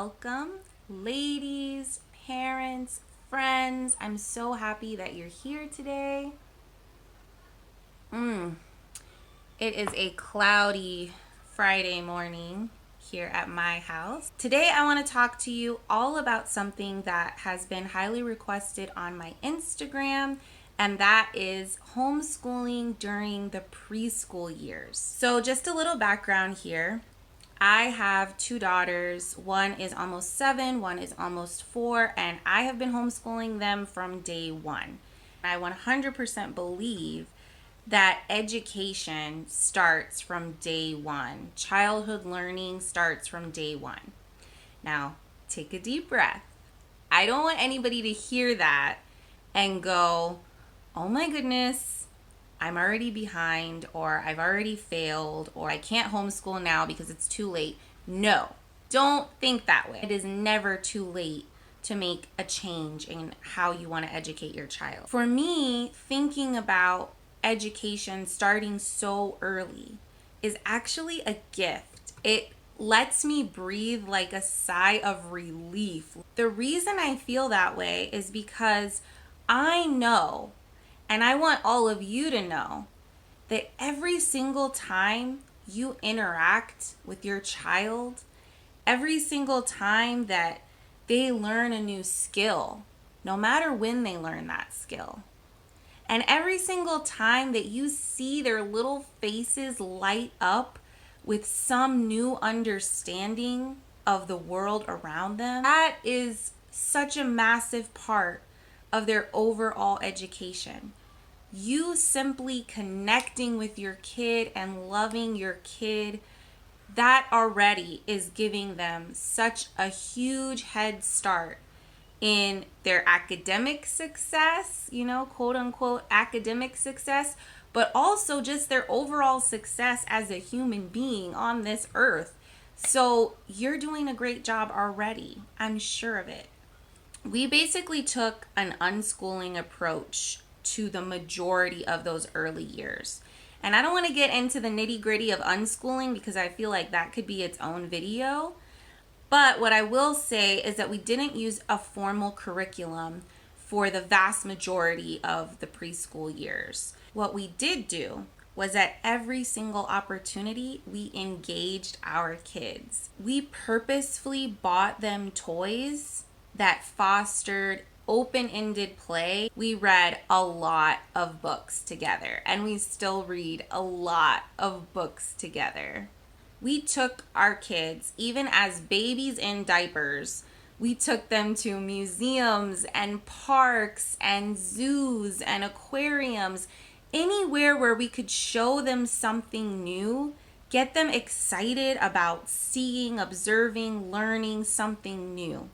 welcome, ladies, parents, friends. I'm so happy that you're here today. It is a cloudy Friday morning here at my house. Today I want to talk to you all about something that has been highly requested on my Instagram, and that is homeschooling during the preschool years. So just a little background here. I have two daughters. One is almost 7, one is almost 4, and I have been homeschooling them from day one. I 100% believe that education starts from day one. Childhood learning starts from day one. Now, take a deep breath. I don't want anybody to hear that and go, oh my goodness, I'm already behind, or I've already failed, or I can't homeschool now because it's too late. No, don't think that way. It is never too late to make a change in how you want to educate your child. For me, thinking about education starting so early is actually a gift. It lets me breathe like a sigh of relief. The reason I feel that way is because I know, and I want all of you to know, that every single time you interact with your child, every single time that they learn a new skill, no matter when they learn that skill, and every single time that you see their little faces light up with some new understanding of the world around them, that is such a massive part of their overall education. You simply connecting with your kid and loving your kid, that already is giving them such a huge head start in their academic success, quote unquote academic success, but also just their overall success as a human being on this earth. So you're doing a great job already. I'm sure of it. We basically took an unschooling approach to the majority of those early years. And I don't want to get into the nitty-gritty of unschooling because I feel like that could be its own video. But what I will say is that we didn't use a formal curriculum for the vast majority of the preschool years. What we did do was at every single opportunity, we engaged our kids. We purposefully bought them toys that fostered open-ended play. We read a lot of books together, and we still read a lot of books together. We took our kids, even as babies in diapers, we took them to museums and parks and zoos and aquariums, anywhere where we could show them something new, get them excited about seeing, observing, learning something new.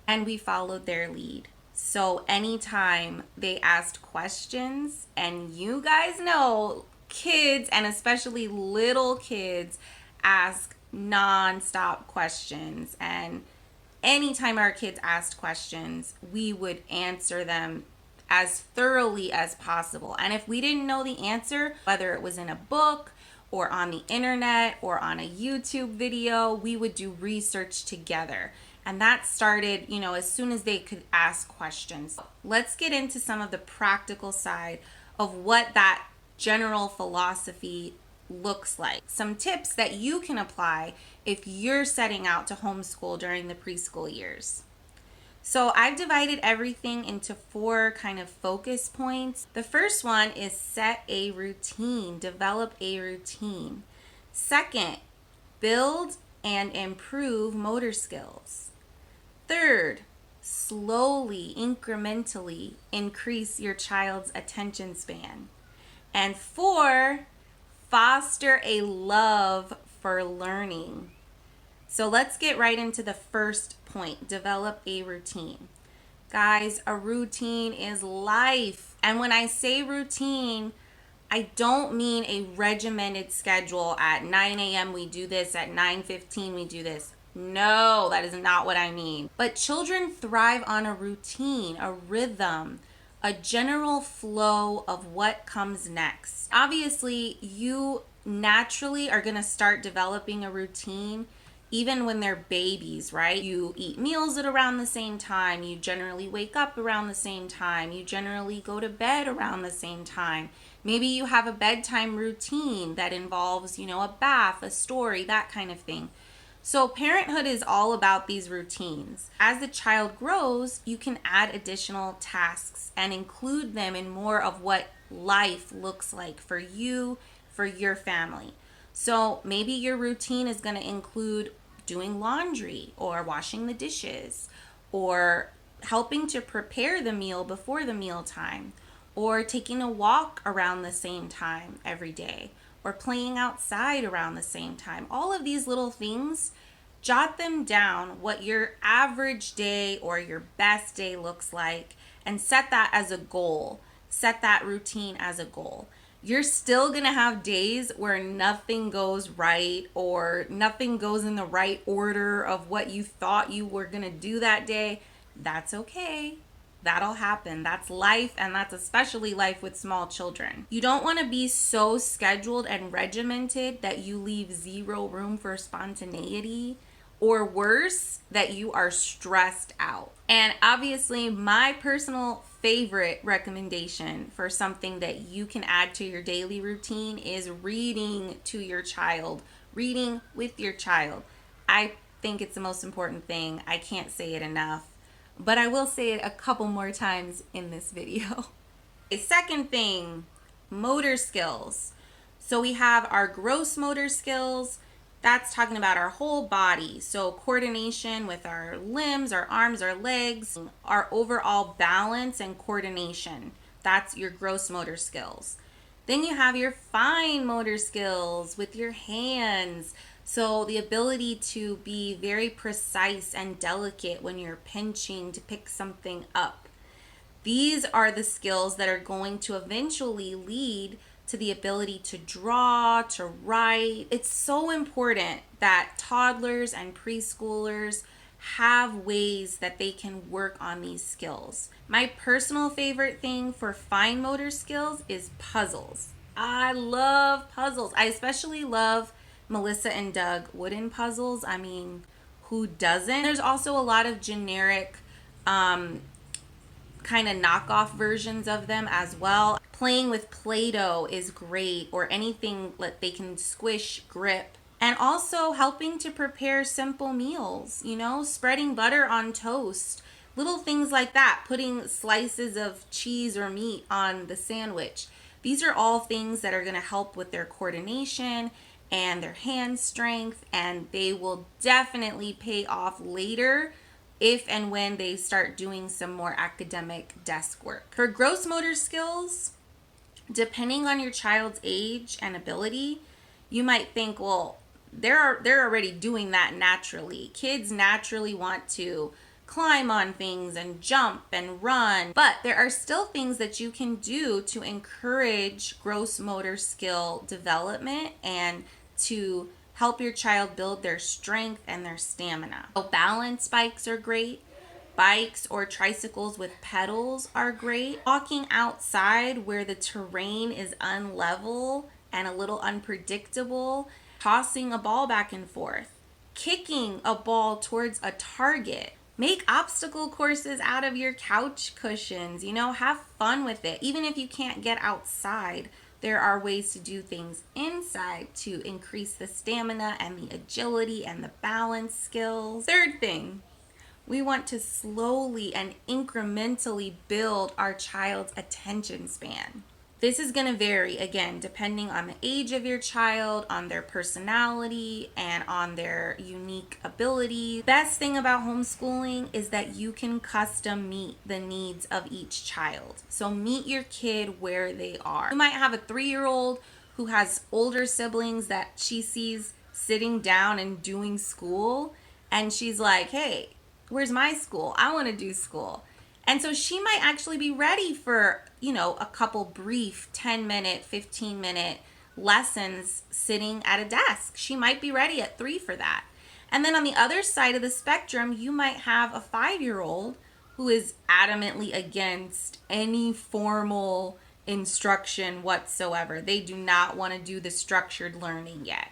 And we followed their lead. So anytime they asked questions, and you guys know, kids, and especially little kids, ask non-stop questions, and anytime our kids asked questions, we would answer them as thoroughly as possible. And if we didn't know the answer, whether it was in a book or on the internet or on a YouTube video, we would do research together. And that started, as soon as they could ask questions. Let's get into some of the practical side of what that general philosophy looks like. Some tips that you can apply if you're setting out to homeschool during the preschool years. So I've divided everything into 4 kind of focus points. The first one is set a routine, develop a routine. Second, build and improve motor skills. Third, slowly, incrementally increase your child's attention span. And 4, foster a love for learning. So let's get right into the first point, develop a routine. Guys, a routine is life. And when I say routine, I don't mean a regimented schedule. At 9 a.m. we do this, at 9:15 we do this. No, that is not what I mean. But children thrive on a routine, a rhythm, a general flow of what comes next. Obviously, you naturally are going to start developing a routine even when they're babies, right? You eat meals at around the same time. You generally wake up around the same time. You generally go to bed around the same time. Maybe you have a bedtime routine that involves, a bath, a story, that kind of thing. So parenthood is all about these routines. As the child grows, you can add additional tasks and include them in more of what life looks like for you, for your family. So maybe your routine is going to include doing laundry or washing the dishes or helping to prepare the meal before the meal time or taking a walk around the same time every day or playing outside around the same time. All of these little things, jot them down what your average day or your best day looks like and set that as a goal. Set that routine as a goal. You're still going to have days where nothing goes right or nothing goes in the right order of what you thought you were going to do that day. That's okay. That'll happen. That's life, and that's especially life with small children. You don't want to be so scheduled and regimented that you leave zero room for spontaneity, or worse, that you are stressed out. And obviously, my personal favorite recommendation for something that you can add to your daily routine is reading to your child, reading with your child. I think it's the most important thing. I can't say it enough, but I will say it a couple more times in this video. A second thing, motor skills. So we have our gross motor skills. That's talking about our whole body. So coordination with our limbs, our arms, our legs, our overall balance and coordination. That's your gross motor skills. Then you have your fine motor skills with your hands. So the ability to be very precise and delicate when you're pinching to pick something up. These are the skills that are going to eventually lead to the ability to draw, to write. It's so important that toddlers and preschoolers have ways that they can work on these skills. My personal favorite thing for fine motor skills is puzzles. I love puzzles. I especially love Melissa and Doug wooden puzzles. I mean, who doesn't? There's also a lot of generic kind of knockoff versions of them as well. Playing with Play-Doh is great, or anything that they can squish, grip. And also helping to prepare simple meals, spreading butter on toast, little things like that, putting slices of cheese or meat on the sandwich. These are all things that are going to help with their coordination and their hand strength, and they will definitely pay off later if and when they start doing some more academic desk work. For gross motor skills, depending on your child's age and ability, you might think, well, they're already doing that naturally. Kids naturally want to climb on things and jump and run, but there are still things that you can do to encourage gross motor skill development and to help your child build their strength and their stamina. So balance bikes are great. Bikes or tricycles with pedals are great. Walking outside where the terrain is unlevel and a little unpredictable. Tossing a ball back and forth. Kicking a ball towards a target. Make obstacle courses out of your couch cushions. Have fun with it. Even if you can't get outside, there are ways to do things inside to increase the stamina and the agility and the balance skills. Third thing, we want to slowly and incrementally build our child's attention span. This is going to vary, again, depending on the age of your child, on their personality, and on their unique abilities. Best thing about homeschooling is that you can custom meet the needs of each child. So meet your kid where they are. You might have a 3-year-old who has older siblings that she sees sitting down and doing school, and she's like, hey, where's my school? I want to do school. And so she might actually be ready for, a couple brief 10-minute, 15-minute lessons sitting at a desk. She might be ready at 3 for that. And then on the other side of the spectrum, you might have a 5-year-old who is adamantly against any formal instruction whatsoever. They do not want to do the structured learning yet.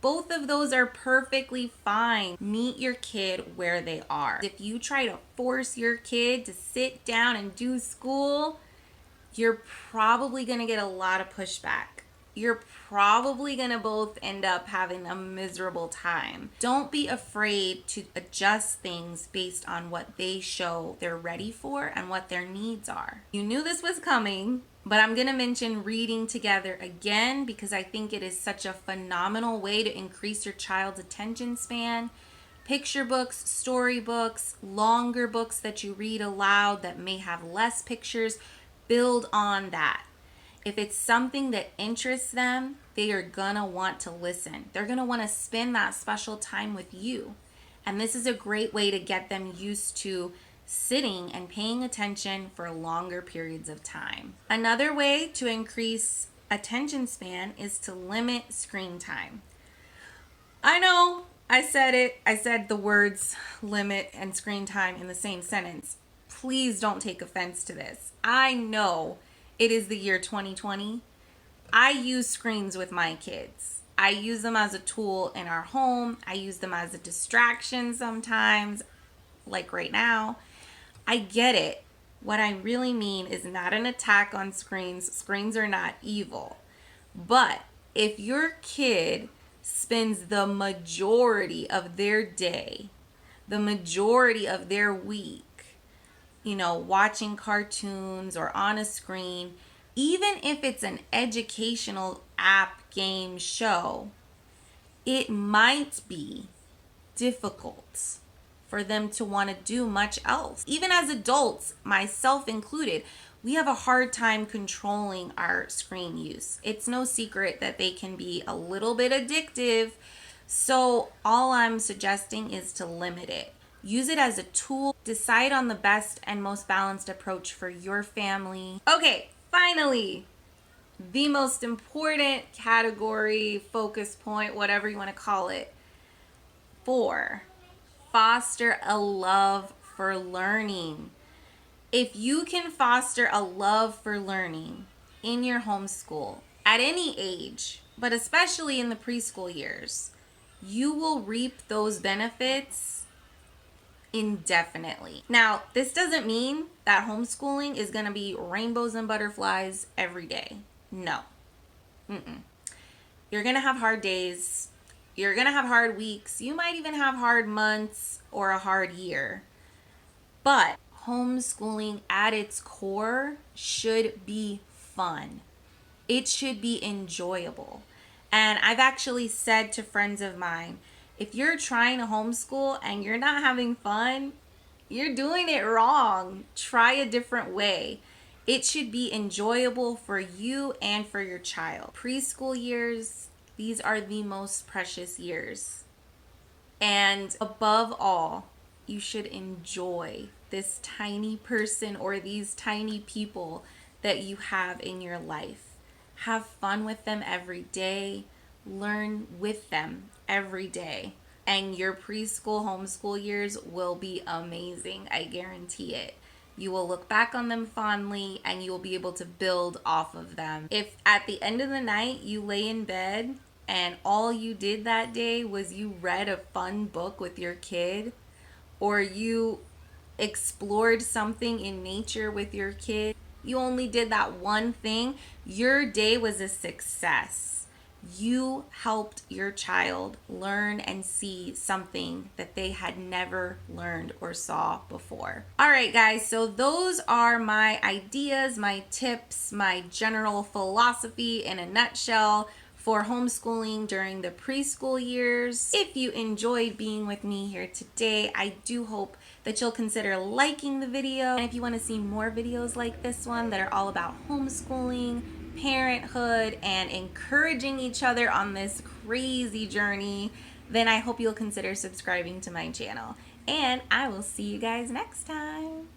Both of those are perfectly fine. Meet your kid where they are. If you try to force your kid to sit down and do school, you're probably going to get a lot of pushback. You're probably going to both end up having a miserable time. Don't be afraid to adjust things based on what they show they're ready for and what their needs are. You knew this was coming, but I'm going to mention reading together again because I think it is such a phenomenal way to increase your child's attention span. Picture books, storybooks, longer books that you read aloud that may have less pictures, build on that. If it's something that interests them, they are gonna want to listen. They're gonna want to spend that special time with you. And this is a great way to get them used to sitting and paying attention for longer periods of time. Another way to increase attention span is to limit screen time. I know, I said it. I said the words limit and screen time in the same sentence. Please don't take offense to this. I know it is the year 2020. I use screens with my kids. I use them as a tool in our home. I use them as a distraction sometimes, like right now. I get it. What I really mean is not an attack on screens. Screens are not evil. But if your kid spends the majority of their day, the majority of their week, watching cartoons or on a screen, even if it's an educational app, game, show, it might be difficult for them to want to do much else. Even as adults, myself included, we have a hard time controlling our screen use. It's no secret that they can be a little bit addictive. So all I'm suggesting is to limit it. Use it as a tool. Decide on the best and most balanced approach for your family. Okay, finally, the most important category, focus point, whatever you want to call it. 4, foster a love for learning. If you can foster a love for learning in your homeschool at any age, but especially in the preschool years, you will reap those benefits indefinitely. Now, this doesn't mean that homeschooling is going to be rainbows and butterflies every day. No. You're going to have hard days. You're going to have hard weeks. You might even have hard months or a hard year. But homeschooling at its core should be fun. It should be enjoyable. And I've actually said to friends of mine, if you're trying to homeschool and you're not having fun, you're doing it wrong. Try a different way. It should be enjoyable for you and for your child. Preschool years, these are the most precious years. And above all, you should enjoy this tiny person or these tiny people that you have in your life. Have fun with them every day. Learn with them every day. And your preschool homeschool years will be amazing. I guarantee it. You will look back on them fondly and you will be able to build off of them. If at the end of the night you lay in bed and all you did that day was you read a fun book with your kid, or you explored something in nature with your kid, you only did that one thing, your day was a success. You helped your child learn and see something that they had never learned or saw before. All right, guys, so those are my ideas, my tips, my general philosophy in a nutshell for homeschooling during the preschool years. If you enjoyed being with me here today, I do hope that you'll consider liking the video. And if you want to see more videos like this one that are all about homeschooling, parenthood, and encouraging each other on this crazy journey, then I hope you'll consider subscribing to my channel. And I will see you guys next time.